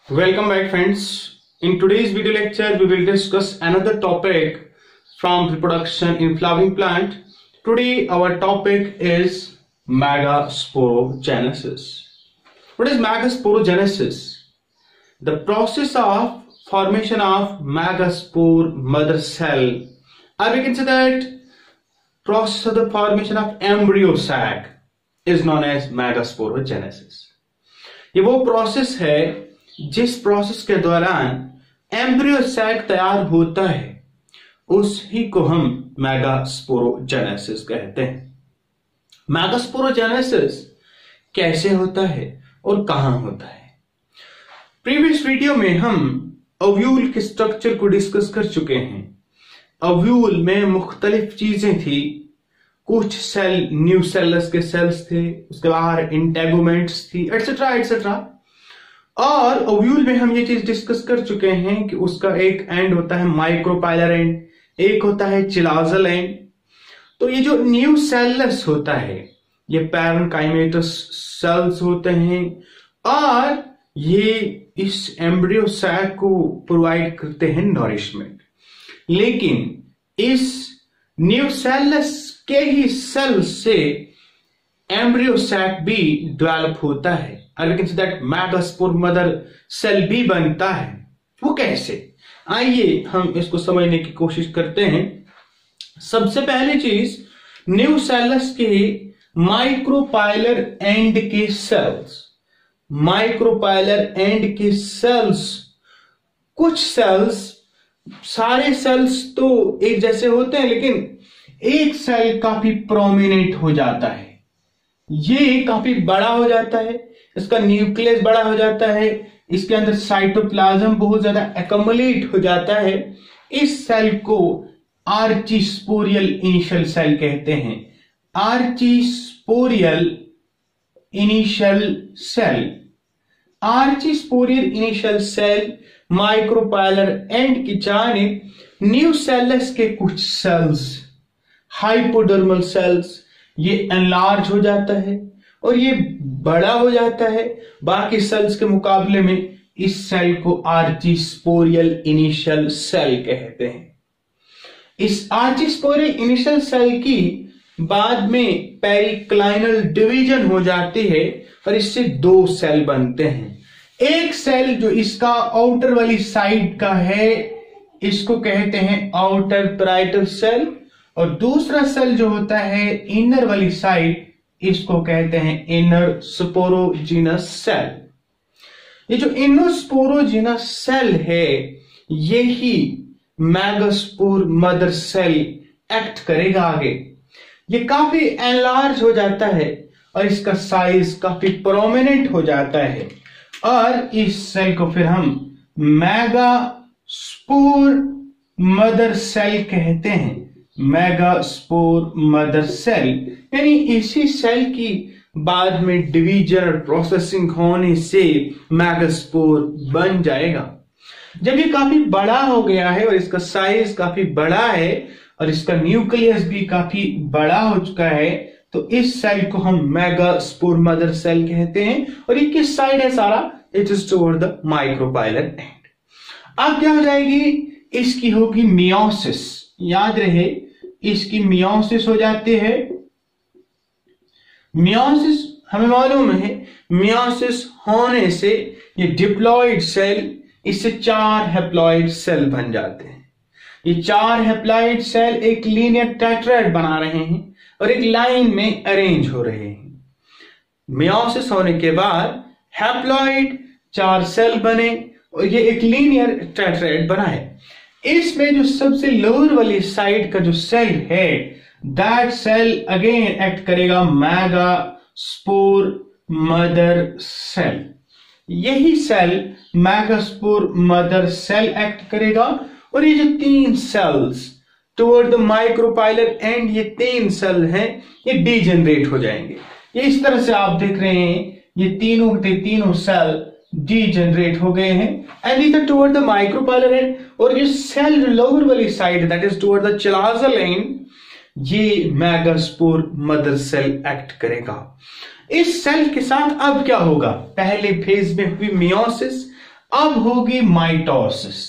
Welcome back friends. In today's video lecture we will discuss another topic from reproduction in flowering plant. Today our topic is megasporogenesis. What is megasporogenesis? The process of formation of megaspore mother cell, or we can say that process of the formation of embryo sac is known as megasporogenesis. ये वो process है जिस process के दौरान embryo sac तैयार होता है उसी को हम मेगास्पोरोजेनेसिस कहते हैं। मेगास्पोरोजेनेसिस कैसे होता है और कहां होता है? प्रीवियस वीडियो में हम ओव्यूल के स्ट्रक्चर को डिस्कस कर चुके हैं। ओव्यूल में मुख्तलिफ चीजें थी, कुछ सेल न्यूसेलस के सेल्स थे, उसके बाहर इंटेगुमेंट्स थी, एटसेट्रा एटसेट्रा। और ओव्यूल में हम ये चीज डिस्कस कर चुके हैं कि उसका एक एंड होता है माइक्रोपाइलर एंड, एक होता है चिलाजल एंड। तो ये जो न्यूसेलस होता है ये पैरेन्काइमेटस सेल्स होते हैं और ये इस एम्ब्रियो सैक को प्रोवाइड करते हैं नॉरिशमेंट। लेकिन इस न्यूसेलस के ही सेल से एम्ब्रियो सैक भी डेवलप होता है, और we can say that megaspore mother cell भी बनता है। वो कैसे? आइए हम इसको समझने की कोशिश करते हैं। सबसे पहली चीज, न्यूसेलस के माइक्रोपाइलर एंड के सेल्स, माइक्रोपाइलर एंड के सेल्स, कुछ सेल्स, सारे सेल्स तो एक जैसे होते हैं लेकिन एक सेल काफी प्रोमिनेंट हो जाता है, ये काफी बड़ा हो जाता है, इसका न्यूक्लियस बड़ा हो जाता है, इसके अंदर साइटोप्लाज्म बहुत ज्यादा एक्युमुलेट हो जाता है। इस सेल को आर्चिस्पोरियल इनिशियल सेल कहते हैं। Archesporial initial cell, archesporial initial cell micropylar end की जानिब न्यूसेलस के कुछ सेल्स, हाइपोडर्मल सेल्स, ये एनलार्ज हो जाता है और ये बड़ा हो जाता है बाकी सेल्स के मुकाबले में। इस सेल को आर्चिस्पोरियल इनिशियल सेल कहते हैं। इस आर्चिस्पोरियल इनिशियल सेल की बाद में पेरिक्लाइनल डिवीजन हो जाती है और इससे दो सेल बनते हैं। एक सेल जो इसका आउटर वाली साइड का है इसको कहते हैं आउटर पैराइटल सेल, और दूसरा सेल जो होता है इनर वाली साइड इसको कहते हैं इनर स्पोरोजिनस सेल। ये जो इनर स्पोरोजिनस सेल है यही मेगास्पोर मदर सेल एक्ट करेगा आगे। ये काफी एनलार्ज हो जाता है और इसका साइज काफी प्रोमिनेंट हो जाता है और इस सेल को फिर हम मेगास्पोर मदर सेल कहते हैं। मेगास्पोर मदर सेल यानी इसी सेल की बाद में डिवीजन और प्रोसेसिंग होने से मेगास्पोर बन जाएगा। जब ये काफी बड़ा हो गया है और इसका साइज काफी बड़ा है और इसका न्यूक्लियस भी काफी बड़ा हो चुका है तो इस सेल को हम मेगास्पोर मदर सेल कहते हैं। और ये किस साइड है सारा? It is toward the micropylar and. अब क्या हो जाएगी? इसकी होगी मियोसिस। याद रहे इसकी मियोसिस हो जाती है। मियोसिस हमें मालूम है, मियोसिस होने से ये डिप्लॉइड सेल, इससे 4 हैप्लॉइड सेल बन जाते हैं। ये 4 हैप्लॉइड सेल एक लीनियर टेट्राहेड्रॉन बना रहे हैं और एक लाइन में अरेंज हो रहे हैं। मियोसिस होने के बाद हैप्लॉइड 4 सेल बने और ये एक लीनियर टेट्राहेड्रॉन बना है। इसमें जो सबसे लोअर वाली साइड का जो सेल है दैट सेल अगेन एक्ट करेगा मेगास्पोर मदर सेल। यही cell megaspore mother cell act करेगा और ये जो 3 cells toward the micropylar end, ये 3 सेल हैं, ये डीजेनरेट हो जाएंगे। ये इस तरह से आप देख रहे हैं ये तीनों सेल डीजेनरेट हो गए हैं एंड इधर टुवर्ड द माइक्रोपाइलर एंड। और ये सेल लोअर वाली side that is toward the chalazal end, ये मेगास्पोर मदर सेल एक्ट करेगा। इस सेल के साथ अब क्या होगा? पहले फेज में हुई मियोसिस, अब होगी माइटोसिस,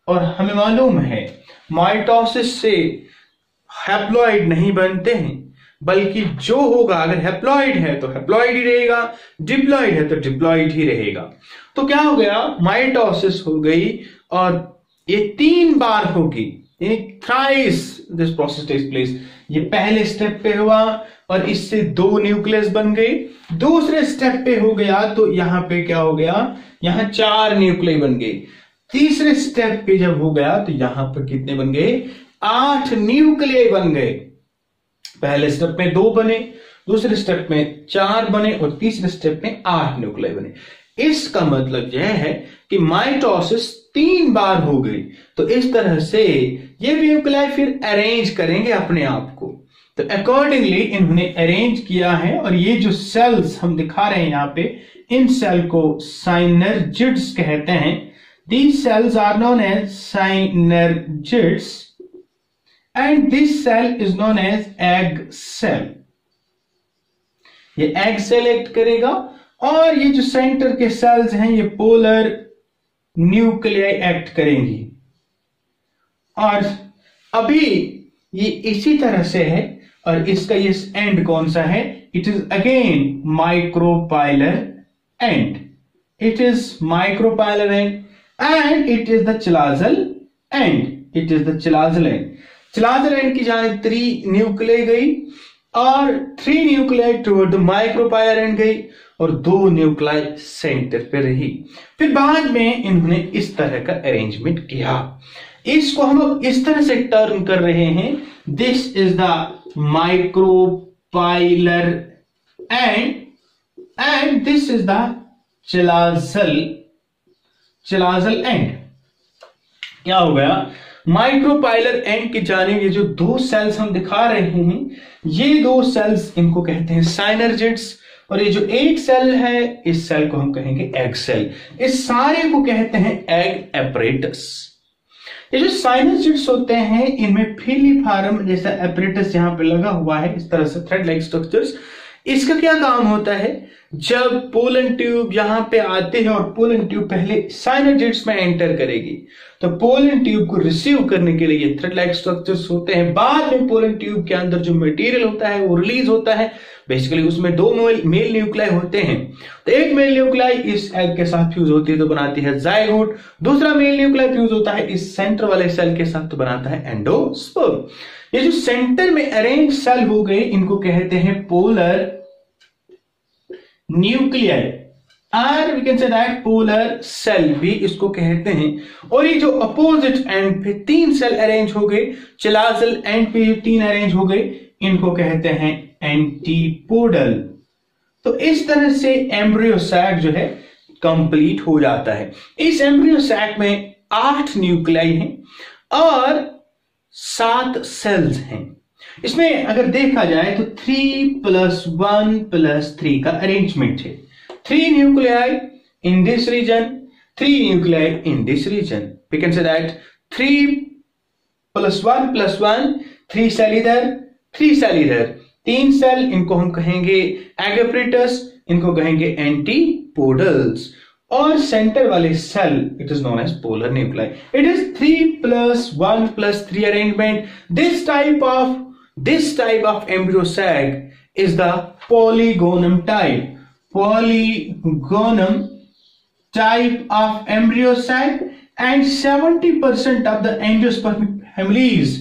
और हमें मालूम है माइटोसिस से हैप्लॉइड नहीं बनते हैं, बल्कि जो होगा, अगर हैप्लॉइड है तो हैप्लॉइड ही रहेगा, डिप्लॉइड है तो डिप्लॉइड ही रहेगा। तो क्या हो गया, माइटोसिस हो गई, और ये 3 बार होगी, thrice this process takes place. ये पहले स्टेप पे हुआ और इससे 2 न्यूक्लियस बन गई, दूसरे स्टेप पे हो गया तो यहां पे क्या हो गया, यहां 4 न्यूक्लियस बन गई, तीसरे स्टेप पे जब हो गया तो यहां पर कितने बन गए, 8 न्यूक्लियस बन गए। पहले स्टेप में 2 बने, दूसरे स्टेप में 4 बने और तीसरे स्टेप में 8 न्यूक्लियस बने। इसका मतलब यह है कि माइटोसिस 3 बार हो गई। तो इस तरह से ये न्यूक्लियस फिर अरेंज करेंगे अपने आप को। तो अकॉर्डिंगली इन्होंने अरेंज किया है, और ये जो सेल्स हम दिखा रहे हैं यहां पे, इन सेल को साइनर्जिड्स कहते हैं। These cells are known as synergids and this cell is known as egg cell. ये egg cell एक्ट करेगा, और ये जो सेंटर के सेल्स हैं ये पोलर न्यूक्लियाई एक्ट करेंगी। और अभी ये इसी तरह से है, और इसका ये एंड कौन सा है, it is again micropylar and, it is micropylar and and it is the chalazel end, it is the chalazel end. chalazel end की जानिब 3 न्यूक्लियाई गई, और 3 nuclei toward the micropylar and गई, और 2 न्यूक्लियाई सेंटर पे रही। फिर बाद में इन्होंने इस तरह का अरेंजमेंट किया। इसको हम अब इस तरह से टर्न कर रहे हैं, this is the micropylar and this is the chalazal end. क्या हो गया, माइक्रोपाइलर एंड की जानिब ये जो 2 सेल्स हम दिखा रहे हैं, ये 2 सेल्स इनको कहते हैं साइनर्जिड्स, और ये जो एक सेल है इस सेल को हम कहेंगे एग सेल। इस सारे को कहते हैं एग एपरेटस। ये जो साइनर्जिड्स होते हैं इनमें फिलीफार्म जैसा एपरेटस यहां पे लगा हुआ है, इस तरह से थ्रेड लाइक स्ट्रक्चर्स। इसका क्या काम होता है, जब पोलन ट्यूब यहां पे आते हैं और पोलन ट्यूब पहले साइनर्जिड्स में एंटर करेगी, तो पोलन ट्यूब को रिसीव करने के लिए थ्रेड लाइक स्ट्रक्चर्स होते हैं। बाद में पोलन ट्यूब के अंदर जो मटेरियल होता है वो रिलीज होता है। बेसिकली उसमें 2 मेल न्यूक्लियाई होते हैं, तो एक मेल न्यूक्लियाई इस एग के साथ फ्यूज होती है तो बनाती है जाइगोट, दूसरा मेल न्यूक्लियाई फ्यूज होता है इस सेंटर वाले सेल के साथ तो बनाता है एंडोस्पर्म। ये जो सेंटर में अरेंज सेल हो गए इनको कहते हैं पोलर न्यूक्लियाई, और we can say that polar cell भी इसको कहते हैं। और ये जो अपोजिट एंड पे 3 सेल अरेंज हो गए, चलाजल एंड पे 3 अरेंज हो गए, इनको कहते हैं एंटीपोडल। तो इस तरह से एम्ब्रियो सैक जो है कंप्लीट हो जाता है। इस एम्ब्रियो सैक में 8 न्यूक्लियाई हैं और 7 सेल्स हैं। इसमें अगर देखा जाए तो 3 + 1 + 3 का अरेंजमेंट है। 3 nuclei in this region, 3 nuclei in this region. We can say that 3 + 1 + 1, 3 cell इधर, 3 सेल इधर, 3 सेल, इनको हम कहेंगे एगेप्रेटस, इनको कहेंगे एंटीपोडल्स। और सेंटर वाले cell it is known as polar nuclei. It is 3 + 1 + 3 arrangement. This type of embryo sac is the polygonum type. Polygonum type of embryo sac, and 70% of the endospermic families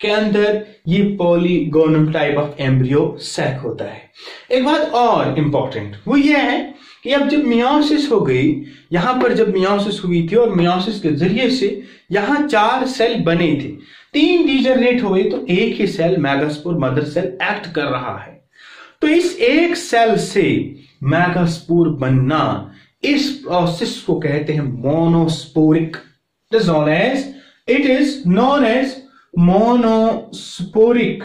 के अंदर ये polygonum type of embryo sac होता है। एक बात और important वो ये है कि अब जब मियोसिस हो गई, यहां पर जब मियोसिस हुई थी और मियोसिस के जरिए से यहां 4 सेल बने थे, 3 डीजनरेट हो गए, तो एक ही cell megaspore mother cell act कर रहा है। तो इस एक सेल से मेगास्पोर बनना, इस प्रोसेस को कहते हैं monosporic. It is known as monosporic.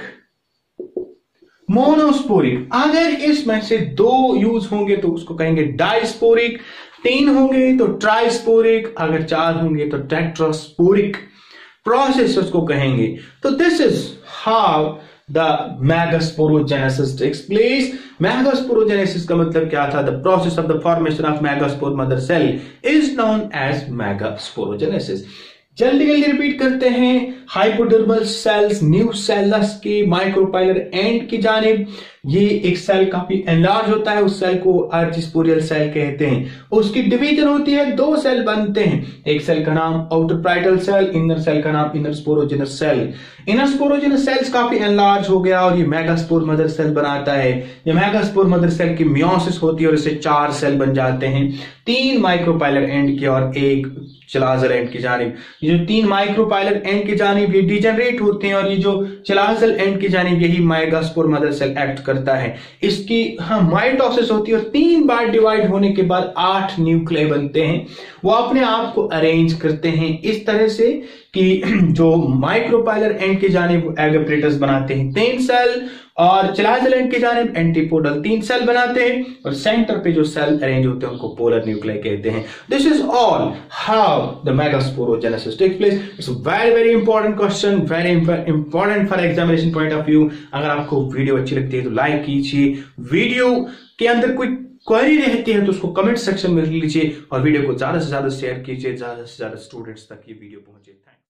Monosporic, अगर इसमें से 2 यूज होंगे तो उसको कहेंगे डाइस्पोरिक, 3 होंगे तो ट्राइस्पोरिक, अगर 4 होंगे तो टेट्रास्पोरिक प्रोसेस उसको कहेंगे। तो this is how the megasporogenesis takes place. Megasporogenesis का मतलब क्या था? The process of the formation of megaspore mother cell is known as megasporogenesis. जल्दी जल्दी रिपीट करते हैं। हाइपोडर्मल सेल्स न्यूसेलस के माइक्रोपाइलर एंड की जानिब ये एक सेल काफी एनलार्ज होता है, उस सेल को आर्चिस्पोरियल सेल कहते हैं। उसकी डिवीजन होती है, दो सेल बनते हैं, एक सेल का नाम outer parietal cell, inner cell का नाम inner sporogenous cell. Inner sporogenous cells काफी एनलार्ज हो गया और ये मेगास्पोर मदर सेल बनाता है। ये मेगास्पोर मदर सेल की मियोसिस होती है और इससे 4 सेल बन जाते हैं, 3 माइक्रोपाइलर एंड की और 1 चलाजल एंड की जानिब। ये जो 3 माइक्रोपाइलर एंड की जानिब ये डिजेनरेट होते हैं और ये जो चलाजल एंड की जानिब यही मेगास्पोर मदर सेल एक्ट करता है। इसकी माइटोसिस होती है और 3 बार डिवाइड होने के बाद 8 न्यूक्लियाई बनते हैं। वो अपने आप को अरेंज करते हैं इस तरह से कि जो माइक्रोपाइलर एंड की जानिब एगोप्रेटस बनाते हैं 3 सेल और चलाजल एंड की जानिब एंटीपोडल 3 सेल बनाते हैं और सेंटर पे जो सेल अरेंज होते हैं उनको पोलर न्यूक्लियाई कहते हैं। This is all how the megasporogenesis takes place. It's very important question, very important for examination point of view. अगर आपको वीडियो अच्छी लगती है तो लाइक कीजिए, वीडियो के अंदर कोई क्वेरी रहती है तो उसको कमेंट सेक्शन में लिख लीजिए और वीडियो को ज्यादा से ज्यादा शेयर कीजिए, ज्यादा से ज्यादा स्टूडेंट्स तक ये वीडियो पहुंचे। Thank you.